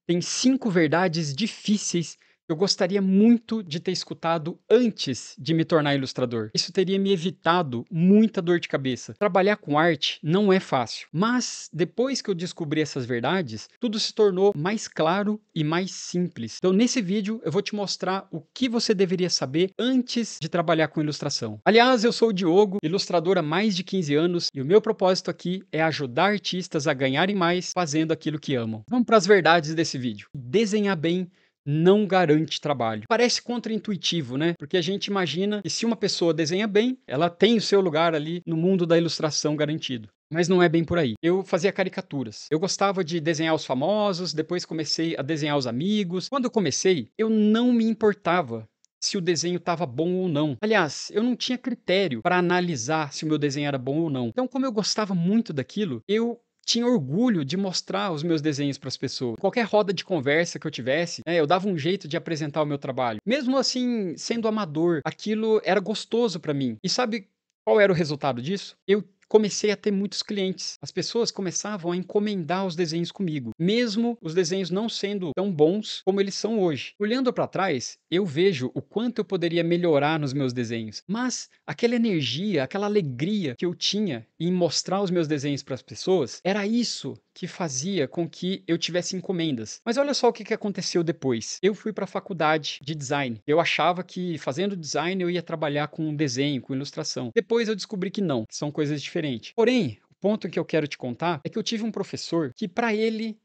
Tem 5 verdades difíceis que eu gostaria muito de ter escutado antes de me tornar ilustrador. Isso teria me evitado muita dor de cabeça. Trabalhar com arte não é fácil, mas depois que eu descobri essas verdades, tudo se tornou mais claro e mais simples. Então, nesse vídeo, eu vou te mostrar o que você deveria saber antes de trabalhar com ilustração. Aliás, eu sou o Diogo, ilustrador há mais de 15 anos, e o meu propósito aqui é ajudar artistas a ganharem mais fazendo aquilo que amam. Vamos para as verdades desse vídeo. Desenhar bem não garante trabalho. Parece contraintuitivo, né? Porque a gente imagina que se uma pessoa desenha bem, ela tem o seu lugar ali no mundo da ilustração garantido. Mas não é bem por aí. Eu fazia caricaturas. Eu gostava de desenhar os famosos, depois comecei a desenhar os amigos. Quando eu comecei, eu não me importava se o desenho estava bom ou não. Aliás, eu não tinha critério para analisar se o meu desenho era bom ou não. Então, como eu gostava muito daquilo, eu tinha orgulho de mostrar os meus desenhos para as pessoas. Qualquer roda de conversa que eu tivesse, né, eu dava um jeito de apresentar o meu trabalho. Mesmo assim, sendo amador, aquilo era gostoso para mim. E sabe qual era o resultado disso? Eu comecei a ter muitos clientes. As pessoas começavam a encomendar os desenhos comigo, mesmo os desenhos não sendo tão bons como eles são hoje. Olhando para trás, eu vejo o quanto eu poderia melhorar nos meus desenhos, mas aquela energia, aquela alegria que eu tinha em mostrar os meus desenhos para as pessoas, era isso que fazia com que eu tivesse encomendas. Mas olha só o que aconteceu depois. Eu fui para a faculdade de design. Eu achava que fazendo design eu ia trabalhar com desenho, com ilustração. Depois eu descobri que não, que são coisas diferentes. Porém, o ponto que eu quero te contar é que eu tive um professor que para ele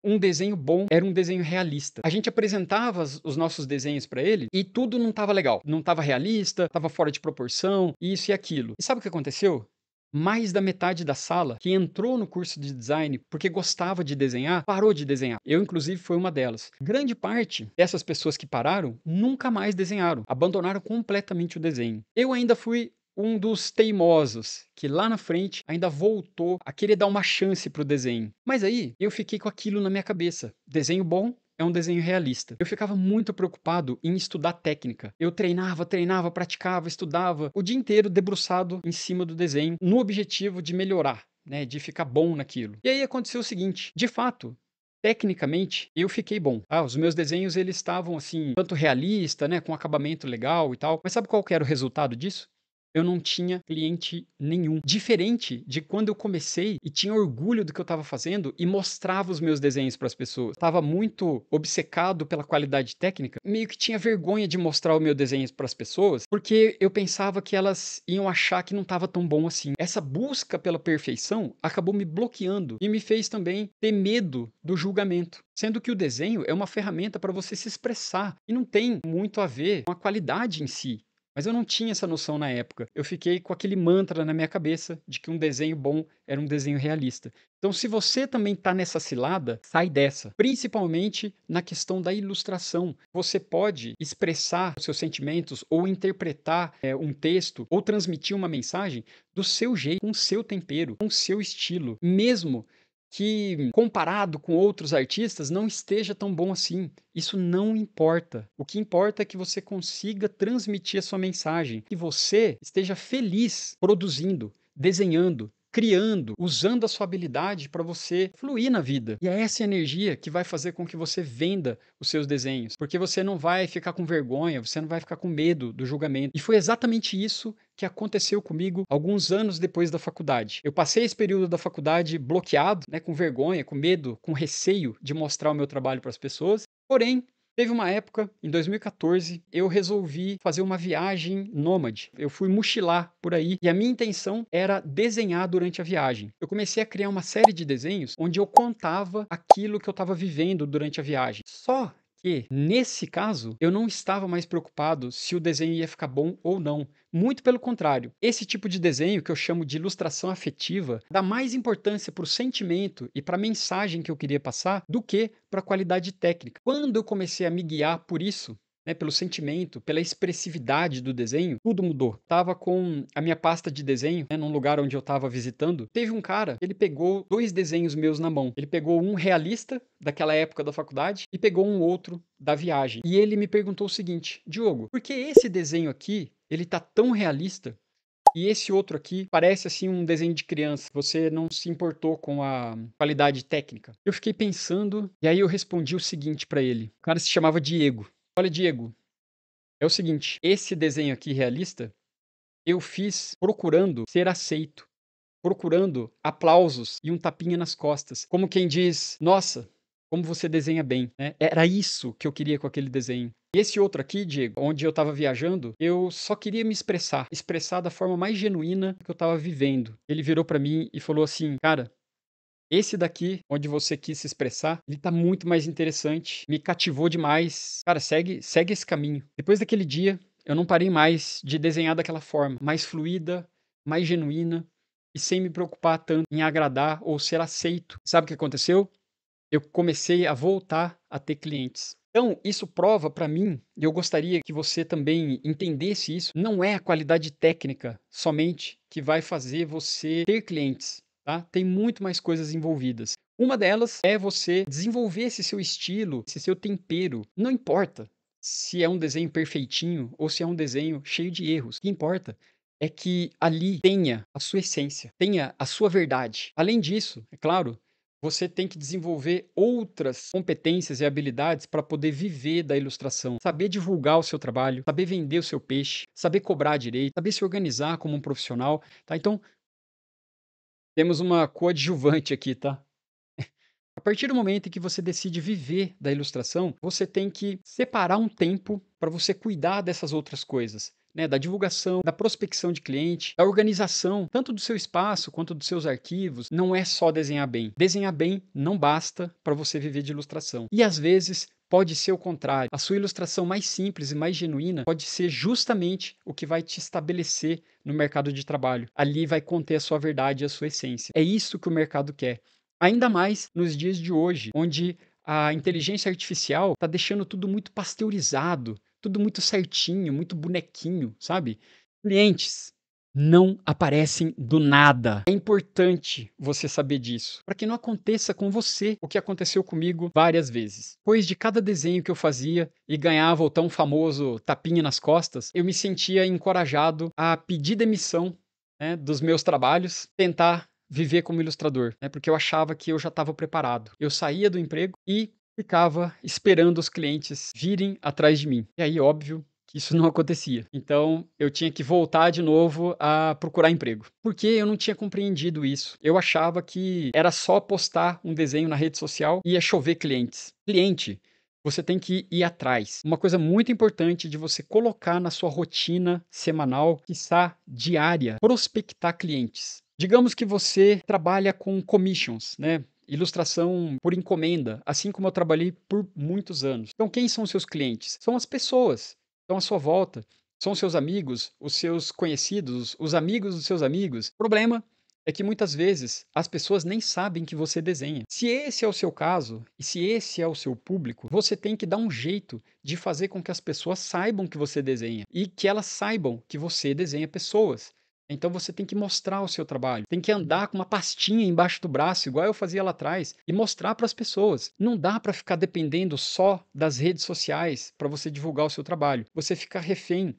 um desenho bom era um desenho realista. A gente apresentava os nossos desenhos para ele e tudo não estava legal. Não estava realista, estava fora de proporção, isso e aquilo. E sabe o que aconteceu? Mais da metade da sala que entrou no curso de design porque gostava de desenhar, parou de desenhar. Eu, inclusive, fui uma delas. Grande parte dessas pessoas que pararam nunca mais desenharam, abandonaram completamente o desenho. Eu ainda fui um dos teimosos que lá na frente ainda voltou a querer dar uma chance para o desenho. Mas aí eu fiquei com aquilo na minha cabeça. Desenho bom é um desenho realista. Eu ficava muito preocupado em estudar técnica. Eu treinava, praticava, estudava o dia inteiro debruçado em cima do desenho, no objetivo de melhorar, né, de ficar bom naquilo. E aí aconteceu o seguinte, de fato, tecnicamente, eu fiquei bom. Os meus desenhos eles estavam assim, tanto realista, né, com acabamento legal e tal. Mas sabe qual que era o resultado disso? Eu não tinha cliente nenhum. Diferente de quando eu comecei e tinha orgulho do que eu estava fazendo e mostrava os meus desenhos para as pessoas. Estava muito obcecado pela qualidade técnica, meio que tinha vergonha de mostrar o meu desenho para as pessoas, porque eu pensava que elas iam achar que não estava tão bom assim. Essa busca pela perfeição acabou me bloqueando e me fez também ter medo do julgamento. Sendo que o desenho é uma ferramenta para você se expressar e não tem muito a ver com a qualidade em si. Mas eu não tinha essa noção na época. Eu fiquei com aquele mantra na minha cabeça de que um desenho bom era um desenho realista. Então, se você também está nessa cilada, sai dessa. Principalmente na questão da ilustração. Você pode expressar os seus sentimentos ou interpretar um texto ou transmitir uma mensagem do seu jeito, com o seu tempero, com o seu estilo. Mesmo que comparado com outros artistas não esteja tão bom assim. Isso não importa. O que importa é que você consiga transmitir a sua mensagem, que você esteja feliz produzindo, desenhando, criando, usando a sua habilidade para você fluir na vida. E é essa energia que vai fazer com que você venda os seus desenhos, porque você não vai ficar com vergonha, você não vai ficar com medo do julgamento. E foi exatamente isso que aconteceu comigo alguns anos depois da faculdade. Eu passei esse período da faculdade bloqueado, né, com vergonha, com medo, com receio de mostrar o meu trabalho para as pessoas. Porém, teve uma época, em 2014, eu resolvi fazer uma viagem nômade. Eu fui mochilar por aí e a minha intenção era desenhar durante a viagem. Eu comecei a criar uma série de desenhos onde eu contava aquilo que eu estava vivendo durante a viagem. Só que, nesse caso, eu não estava mais preocupado se o desenho ia ficar bom ou não. Muito pelo contrário, esse tipo de desenho, que eu chamo de ilustração afetiva, dá mais importância para o sentimento e para a mensagem que eu queria passar do que para a qualidade técnica. Quando eu comecei a me guiar por isso, né, pelo sentimento, pela expressividade do desenho, tudo mudou. Tava com a minha pasta de desenho, né, num lugar onde eu estava visitando. Teve um cara, ele pegou 2 desenhos meus na mão. Ele pegou um realista, daquela época da faculdade, e pegou um outro da viagem. E ele me perguntou o seguinte: Diogo, por que esse desenho aqui, ele tá tão realista E esse outro aqui parece assim um desenho de criança. Você não se importou com a qualidade técnica. Eu fiquei pensando e aí eu respondi o seguinte para ele. O cara se chamava Diego. Olha, Diego, é o seguinte, esse desenho aqui realista eu fiz procurando ser aceito, procurando aplausos e um tapinha nas costas, como quem diz: "Nossa, como você desenha bem", né. Era isso que eu queria com aquele desenho. E esse outro aqui, Diego, onde eu estava viajando, eu só queria me expressar, expressar da forma mais genuína que eu estava vivendo. Ele virou para mim e falou assim: "Cara, esse daqui, onde você quis se expressar, ele tá muito mais interessante, me cativou demais. Cara, segue esse caminho". Depois daquele dia, eu não parei mais de desenhar daquela forma, mais fluida, mais genuína e sem me preocupar tanto em agradar ou ser aceito. Sabe o que aconteceu? Eu comecei a voltar a ter clientes. Então, isso prova para mim, e eu gostaria que você também entendesse isso, não é a qualidade técnica somente que vai fazer você ter clientes, tá? Tem muito mais coisas envolvidas. Uma delas é você desenvolver esse seu estilo, esse seu tempero. Não importa se é um desenho perfeitinho ou se é um desenho cheio de erros. O que importa é que ali tenha a sua essência, tenha a sua verdade. Além disso, é claro, você tem que desenvolver outras competências e habilidades para poder viver da ilustração, saber divulgar o seu trabalho, saber vender o seu peixe, saber cobrar direito, saber se organizar como um profissional, tá? Então, temos uma coadjuvante aqui, tá? A partir do momento em que você decide viver da ilustração, você tem que separar um tempo para você cuidar dessas outras coisas, né? Da divulgação, da prospecção de cliente, da organização, tanto do seu espaço quanto dos seus arquivos. Não é só desenhar bem. Desenhar bem não basta para você viver de ilustração. E às vezes pode ser o contrário. A sua ilustração mais simples e mais genuína pode ser justamente o que vai te estabelecer no mercado de trabalho. Ali vai conter a sua verdade e a sua essência. É isso que o mercado quer. Ainda mais nos dias de hoje, onde a inteligência artificial está deixando tudo muito pasteurizado, tudo muito certinho, muito bonequinho, sabe? Clientes não aparecem do nada. É importante você saber disso, para que não aconteça com você o que aconteceu comigo várias vezes. Pois de cada desenho que eu fazia e ganhava o tão famoso tapinha nas costas, eu me sentia encorajado a pedir demissão, né, dos meus trabalhos, tentar viver como ilustrador, né, porque eu achava que eu já estava preparado. Eu saía do emprego e ficava esperando os clientes virem atrás de mim. E aí, óbvio que isso não acontecia. Então, eu tinha que voltar de novo a procurar emprego. Porque eu não tinha compreendido isso. Eu achava que era só postar um desenho na rede social e ia chover clientes. Cliente, você tem que ir atrás. Uma coisa muito importante de você colocar na sua rotina semanal, quiçá diária, prospectar clientes. Digamos que você trabalha com commissions, né? Ilustração por encomenda, assim como eu trabalhei por muitos anos. Então, quem são os seus clientes? São as pessoas, estão à sua volta, são os seus amigos, os seus conhecidos, os amigos dos seus amigos. O problema é que muitas vezes as pessoas nem sabem que você desenha. Se esse é o seu caso e se esse é o seu público, você tem que dar um jeito de fazer com que as pessoas saibam que você desenha e que elas saibam que você desenha pessoas. Então você tem que mostrar o seu trabalho, tem que andar com uma pastinha embaixo do braço, igual eu fazia lá atrás, e mostrar para as pessoas. Não dá para ficar dependendo só das redes sociais para você divulgar o seu trabalho. Você fica refém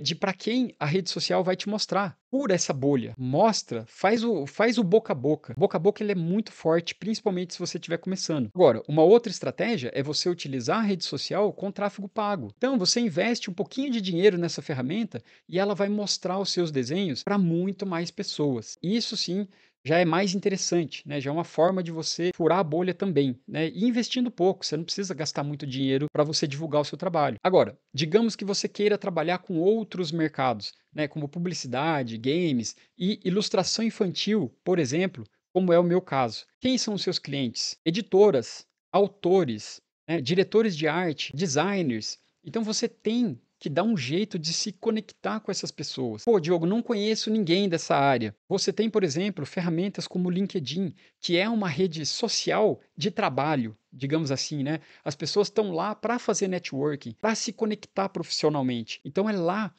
de para quem a rede social vai te mostrar. Pura essa bolha. Mostra, faz o boca a boca. Boca a boca ele é muito forte, principalmente se você estiver começando. Agora, uma outra estratégia é você utilizar a rede social com tráfego pago. Então, você investe um pouquinho de dinheiro nessa ferramenta e ela vai mostrar os seus desenhos para muito mais pessoas. Isso sim já é mais interessante, né? Já é uma forma de você furar a bolha também, né? E investindo pouco, você não precisa gastar muito dinheiro para você divulgar o seu trabalho. Agora, digamos que você queira trabalhar com outros mercados, né? Como publicidade, games e ilustração infantil, por exemplo, como é o meu caso. Quem são os seus clientes? Editoras, autores, né? Diretores de arte, designers. Então você tem que dá um jeito de se conectar com essas pessoas. Pô, Diogo, não conheço ninguém dessa área. Você tem, por exemplo, ferramentas como o LinkedIn, que é uma rede social de trabalho, digamos assim, né? As pessoas estão lá para fazer networking, para se conectar profissionalmente. Então é lá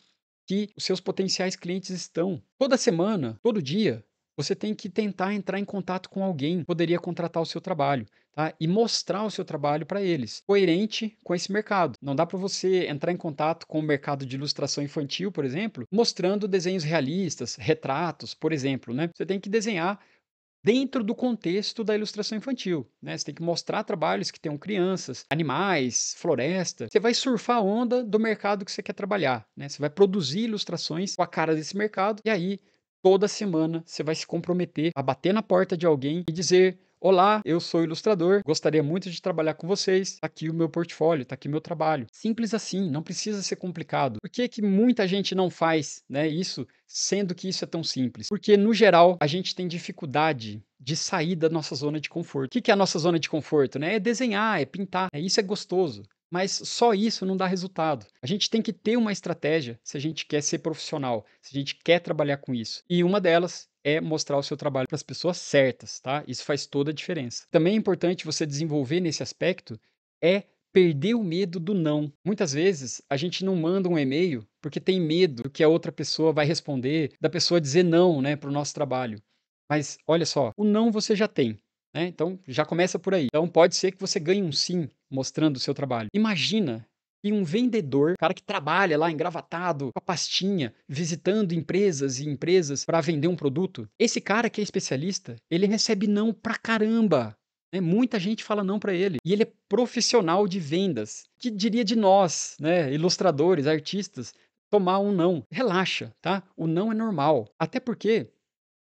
que os seus potenciais clientes estão. Toda semana, todo dia, você tem que tentar entrar em contato com alguém que poderia contratar o seu trabalho, tá? E mostrar o seu trabalho para eles, coerente com esse mercado. Não dá para você entrar em contato com o mercado de ilustração infantil, por exemplo, mostrando desenhos realistas, retratos, por exemplo, né? Você tem que desenhar dentro do contexto da ilustração infantil, né? Você tem que mostrar trabalhos que tenham crianças, animais, floresta. Você vai surfar a onda do mercado que você quer trabalhar, né? Você vai produzir ilustrações com a cara desse mercado e aí toda semana você vai se comprometer a bater na porta de alguém e dizer: "Olá, eu sou ilustrador, gostaria muito de trabalhar com vocês. Tá aqui o meu portfólio, tá aqui o meu trabalho". Simples assim, não precisa ser complicado. Por que que muita gente não faz, né, isso, sendo que isso é tão simples? Porque, no geral, a gente tem dificuldade de sair da nossa zona de conforto. O que que é a nossa zona de conforto, né? É desenhar, é pintar, isso é gostoso. Mas só isso não dá resultado. A gente tem que ter uma estratégia se a gente quer ser profissional, se a gente quer trabalhar com isso. E uma delas é mostrar o seu trabalho para as pessoas certas, tá? Isso faz toda a diferença. Também é importante você desenvolver nesse aspecto é perder o medo do não. Muitas vezes a gente não manda um e-mail porque tem medo do que a outra pessoa vai responder, da pessoa dizer não, né, para o nosso trabalho. Mas olha só, o não você já tem, né? Então já começa por aí. Então pode ser que você ganhe um sim mostrando o seu trabalho. Imagina que um vendedor, cara que trabalha lá engravatado, com a pastinha, visitando empresas e empresas para vender um produto, esse cara que é especialista, ele recebe não pra caramba. Né? Muita gente fala não para ele. E ele é profissional de vendas. Que diria de nós, né, ilustradores, artistas, tomar um não? Relaxa, tá? O não é normal. Até porque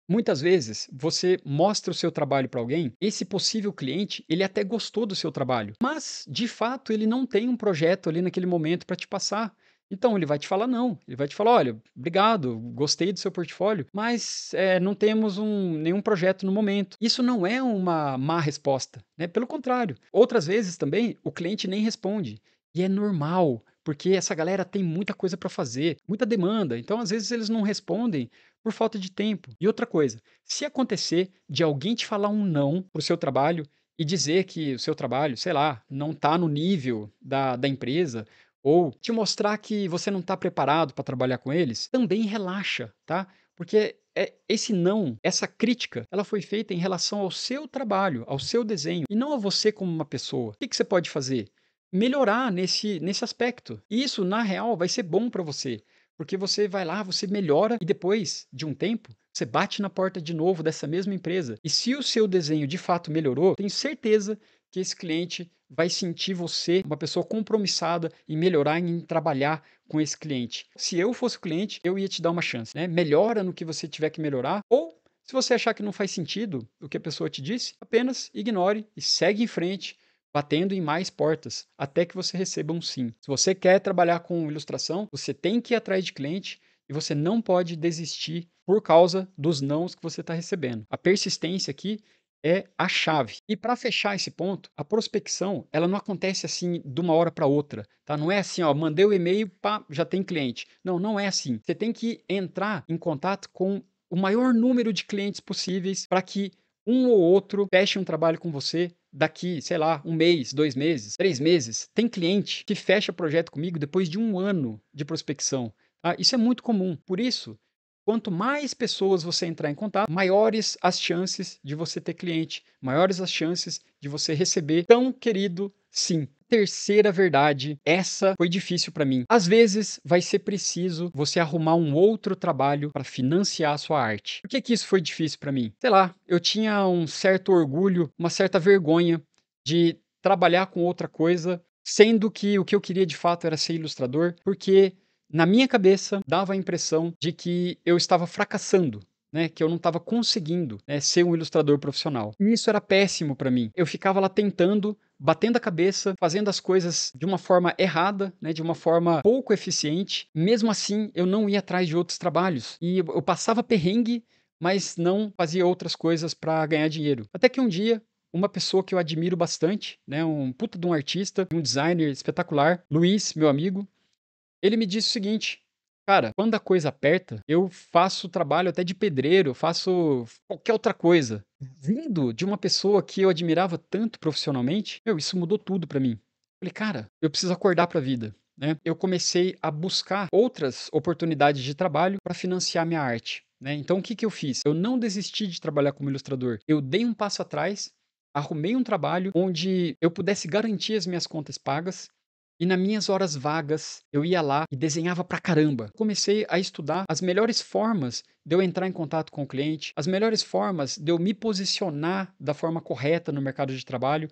muitas vezes, você mostra o seu trabalho para alguém, esse possível cliente, ele até gostou do seu trabalho, mas de fato ele não tem um projeto ali naquele momento para te passar. Então ele vai te falar não, ele vai te falar: "Olha, obrigado, gostei do seu portfólio, mas, não temos nenhum projeto no momento". Isso não é uma má resposta, né, pelo contrário. Outras vezes também, o cliente nem responde, e é normal, porque essa galera tem muita coisa para fazer, muita demanda, então às vezes eles não respondem por falta de tempo. E outra coisa, se acontecer de alguém te falar um não para o seu trabalho e dizer que o seu trabalho, sei lá, não está no nível da empresa, ou te mostrar que você não está preparado para trabalhar com eles, também relaxa, tá? Porque esse não, essa crítica, ela foi feita em relação ao seu trabalho, ao seu desenho, e não a você como uma pessoa. O que que você pode fazer? Melhorar nesse aspecto. E isso, na real, vai ser bom para você. Porque você vai lá, você melhora e depois de um tempo, você bate na porta de novo dessa mesma empresa. E se o seu desenho de fato melhorou, tenho certeza que esse cliente vai sentir você uma pessoa compromissada em melhorar, em trabalhar com esse cliente. Se eu fosse o cliente, eu ia te dar uma chance, né? Melhora no que você tiver que melhorar, ou se você achar que não faz sentido o que a pessoa te disse, apenas ignore e segue em frente, batendo em mais portas, até que você receba um sim. Se você quer trabalhar com ilustração, você tem que ir atrás de cliente e você não pode desistir por causa dos nãos que você está recebendo. A persistência aqui é a chave. E para fechar esse ponto, a prospecção, ela não acontece assim de uma hora para outra, tá? Não é assim, ó, mandei o e-mail, pá, já tem cliente. Não, não é assim. Você tem que entrar em contato com o maior número de clientes possíveis para que um ou outro feche um trabalho com você daqui, sei lá, um mês, 2 meses, 3 meses. Tem cliente que fecha projeto comigo depois de um ano de prospecção, tá? Isso é muito comum. Por isso, quanto mais pessoas você entrar em contato, maiores as chances de você ter cliente, maiores as chances de você receber tão querido sim. Terceira verdade, essa foi difícil para mim. Às vezes vai ser preciso você arrumar um outro trabalho para financiar a sua arte. Por que que isso foi difícil para mim? Sei lá, eu tinha um certo orgulho, uma certa vergonha de trabalhar com outra coisa, sendo que o que eu queria de fato era ser ilustrador, porque na minha cabeça dava a impressão de que eu estava fracassando, né, que eu não estava conseguindo, né, ser um ilustrador profissional. E isso era péssimo para mim. Eu ficava lá tentando, batendo a cabeça, fazendo as coisas de uma forma errada, né, de uma forma pouco eficiente. Mesmo assim, eu não ia atrás de outros trabalhos. E eu passava perrengue, mas não fazia outras coisas para ganhar dinheiro. Até que um dia, uma pessoa que eu admiro bastante, né, um puta de um artista, um designer espetacular, Luiz, meu amigo, ele me disse o seguinte: "Cara, quando a coisa aperta, eu faço trabalho até de pedreiro, eu faço qualquer outra coisa". Vindo de uma pessoa que eu admirava tanto profissionalmente, isso mudou tudo pra mim. Falei: "Cara, eu preciso acordar pra vida", né. Eu comecei a buscar outras oportunidades de trabalho para financiar minha arte, né. Então o que que eu fiz? Eu não desisti de trabalhar como ilustrador, eu dei um passo atrás, arrumei um trabalho onde eu pudesse garantir as minhas contas pagas, e nas minhas horas vagas eu ia lá e desenhava pra caramba. Comecei a estudar as melhores formas de eu entrar em contato com o cliente, as melhores formas de eu me posicionar da forma correta no mercado de trabalho,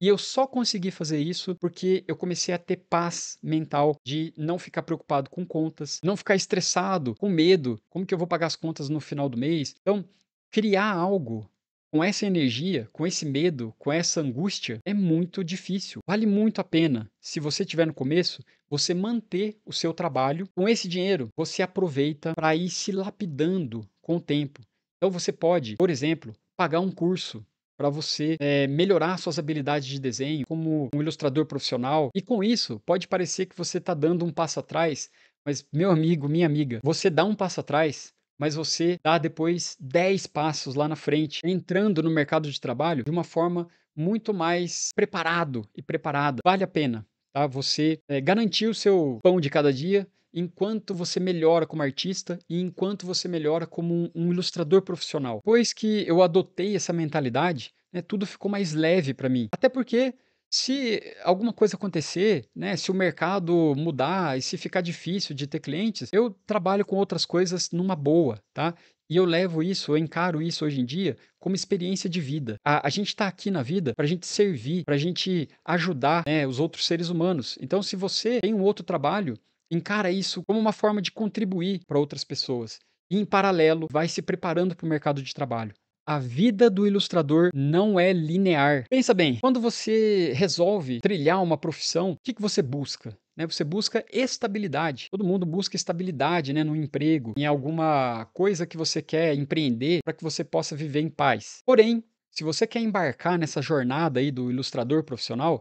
e eu só consegui fazer isso porque eu comecei a ter paz mental de não ficar preocupado com contas, não ficar estressado, com medo, como que eu vou pagar as contas no final do mês. Então, criar algo com essa energia, com esse medo, com essa angústia, é muito difícil. Vale muito a pena, se você estiver no começo, você manter o seu trabalho. Com esse dinheiro, você aproveita para ir se lapidando com o tempo. Então você pode, por exemplo, pagar um curso para você melhorar suas habilidades de desenho como um ilustrador profissional. E com isso, pode parecer que você está dando um passo atrás, mas meu amigo, minha amiga, você dá um passo atrás, mas você dá depois 10 passos lá na frente, entrando no mercado de trabalho de uma forma muito mais preparado e preparada. Vale a pena, tá? Você garantir o seu pão de cada dia enquanto você melhora como artista e enquanto você melhora como um ilustrador profissional. Depois que eu adotei essa mentalidade, né, tudo ficou mais leve para mim. Até porque se alguma coisa acontecer, né, se o mercado mudar e se ficar difícil de ter clientes, eu trabalho com outras coisas numa boa, tá? E eu levo isso, eu encaro isso hoje em dia como experiência de vida. A gente está aqui na vida para a gente servir, para a gente ajudar, né, os outros seres humanos. Então, se você tem um outro trabalho, encara isso como uma forma de contribuir para outras pessoas. E, em paralelo, vai se preparando para o mercado de trabalho. A vida do ilustrador não é linear. Pensa bem, quando você resolve trilhar uma profissão, o que que você busca? Né, você busca estabilidade. Todo mundo busca estabilidade, né, no emprego, em alguma coisa que você quer empreender para que você possa viver em paz. Porém, se você quer embarcar nessa jornada aí do ilustrador profissional,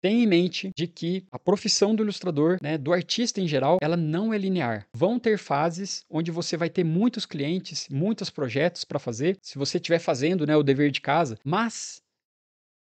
tenha em mente de que a profissão do ilustrador, né, do artista em geral, ela não é linear. Vão ter fases onde você vai ter muitos clientes, muitos projetos para fazer, se você estiver fazendo, né, o dever de casa, mas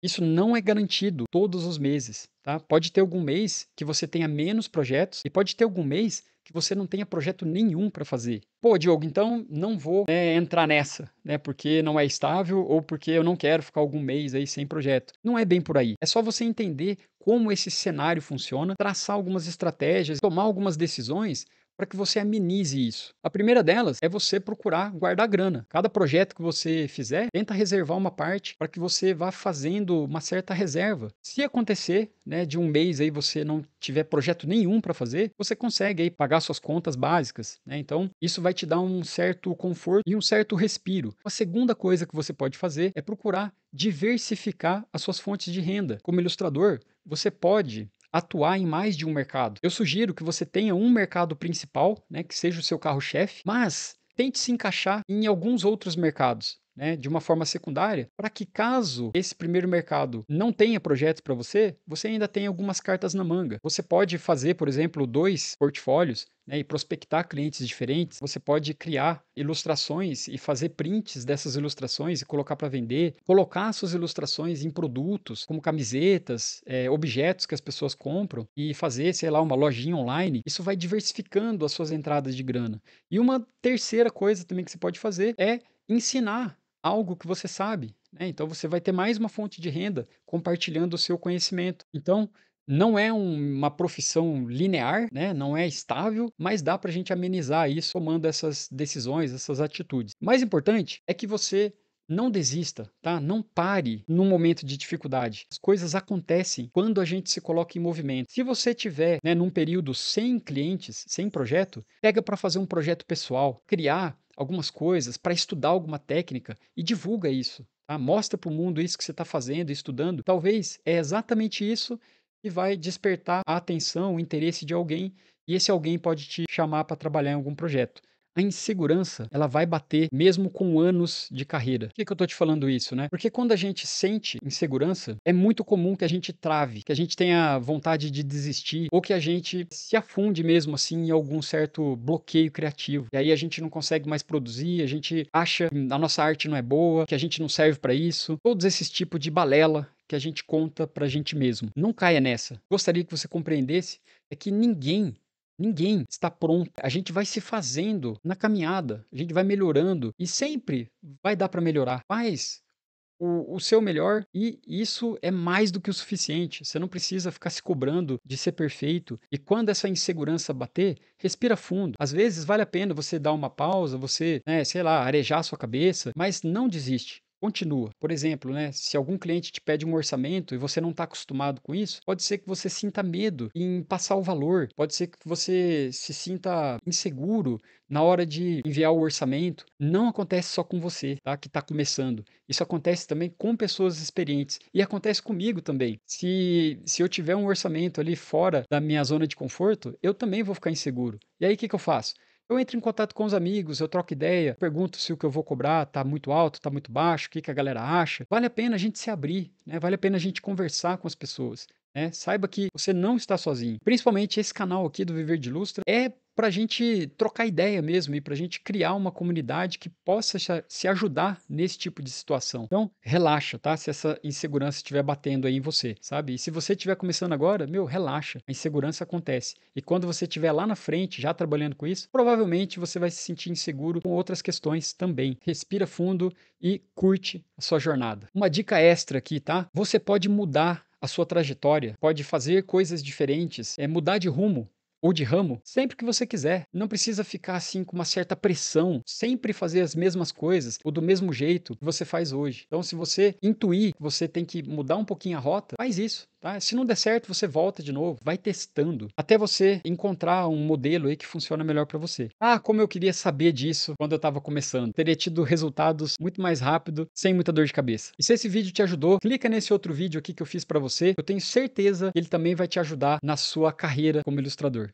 isso não é garantido todos os meses, tá? Pode ter algum mês que você tenha menos projetos e pode ter algum mês que você não tenha projeto nenhum para fazer. Pô, Diogo, então não vou, entrar nessa, né? Porque não é estável ou porque eu não quero ficar algum mês aí sem projeto. Não é bem por aí. É só você entender como esse cenário funciona, traçar algumas estratégias, tomar algumas decisões para que você amenize isso. A primeira delas é você procurar guardar grana. Cada projeto que você fizer, tenta reservar uma parte para que você vá fazendo uma certa reserva. Se acontecer, né, de um mês aí você não tiver projeto nenhum para fazer, você consegue aí pagar suas contas básicas, né? Então, isso vai te dar um certo conforto e um certo respiro. A segunda coisa que você pode fazer é procurar diversificar as suas fontes de renda. Como ilustrador, você pode atuar em mais de um mercado. Eu sugiro que você tenha um mercado principal, né, que seja o seu carro-chefe, mas tente se encaixar em alguns outros mercados, né, de uma forma secundária, para que caso esse primeiro mercado não tenha projetos para você, você ainda tenha algumas cartas na manga. Você pode fazer, por exemplo, 2 portfólios, né, e prospectar clientes diferentes. Você pode criar ilustrações e fazer prints dessas ilustrações e colocar para vender, colocar suas ilustrações em produtos, como camisetas, objetos que as pessoas compram e fazer, sei lá, uma lojinha online. Isso vai diversificando as suas entradas de grana. E uma terceira coisa também que você pode fazer é ensinar algo que você sabe, né? Então você vai ter mais uma fonte de renda compartilhando o seu conhecimento. Então, não é uma profissão linear, né? Não é estável, mas dá para a gente amenizar isso tomando essas decisões, essas atitudes. O mais importante é que você não desista, tá? Não pare num momento de dificuldade. As coisas acontecem quando a gente se coloca em movimento. Se você tiver, né, num período sem clientes, sem projeto, pega para fazer um projeto pessoal, criar algumas coisas, para estudar alguma técnica e divulga isso. Tá? Mostra para o mundo isso que você está fazendo, estudando. Talvez é exatamente isso que vai despertar a atenção, o interesse de alguém, e esse alguém pode te chamar para trabalhar em algum projeto. A insegurança, ela vai bater mesmo com anos de carreira. Por que que eu estou te falando isso, né? Porque quando a gente sente insegurança, é muito comum que a gente trave, que a gente tenha vontade de desistir, ou que a gente se afunde mesmo assim em algum certo bloqueio criativo. E aí a gente não consegue mais produzir, a gente acha que a nossa arte não é boa, que a gente não serve para isso. Todos esses tipos de balela que a gente conta pra gente mesmo. Não caia nessa. Gostaria que você compreendesse é que Ninguém está pronto. A gente vai se fazendo na caminhada, a gente vai melhorando e sempre vai dar para melhorar. Faz o seu melhor e isso é mais do que o suficiente. Você não precisa ficar se cobrando de ser perfeito. E quando essa insegurança bater, respira fundo. Às vezes vale a pena você dar uma pausa, você, né, sei lá, arejar a sua cabeça, mas não desiste. Continua. Por exemplo, né, se algum cliente te pede um orçamento e você não está acostumado com isso, pode ser que você sinta medo em passar o valor, pode ser que você se sinta inseguro na hora de enviar o orçamento. Não acontece só com você, tá? Que está começando. Isso acontece também com pessoas experientes e acontece comigo também. Se eu tiver um orçamento ali fora da minha zona de conforto, eu também vou ficar inseguro. E aí o que que eu faço? Eu entro em contato com os amigos, eu troco ideia, pergunto se o que eu vou cobrar tá muito alto, tá muito baixo, o que que a galera acha. Vale a pena a gente se abrir, né? Vale a pena a gente conversar com as pessoas, né? Saiba que você não está sozinho. Principalmente esse canal aqui do Viver de Ilustra é para a gente trocar ideia mesmo e para a gente criar uma comunidade que possa se ajudar nesse tipo de situação. Então, relaxa, tá? Se essa insegurança estiver batendo aí em você, sabe? E se você estiver começando agora, meu, relaxa. A insegurança acontece. E quando você estiver lá na frente, já trabalhando com isso, provavelmente você vai se sentir inseguro com outras questões também. Respira fundo e curte a sua jornada. Uma dica extra aqui, tá? Você pode mudar a sua trajetória, pode fazer coisas diferentes, mudar de rumo ou de ramo, sempre que você quiser. Não precisa ficar assim com uma certa pressão, sempre fazer as mesmas coisas ou do mesmo jeito que você faz hoje. Então, se você intuir que você tem que mudar um pouquinho a rota, faz isso. Tá? Se não der certo, você volta de novo, vai testando, até você encontrar um modelo aí que funciona melhor para você. Ah, como eu queria saber disso quando eu estava começando. Teria tido resultados muito mais rápido, sem muita dor de cabeça. E se esse vídeo te ajudou, clica nesse outro vídeo aqui que eu fiz para você. Eu tenho certeza que ele também vai te ajudar na sua carreira como ilustrador.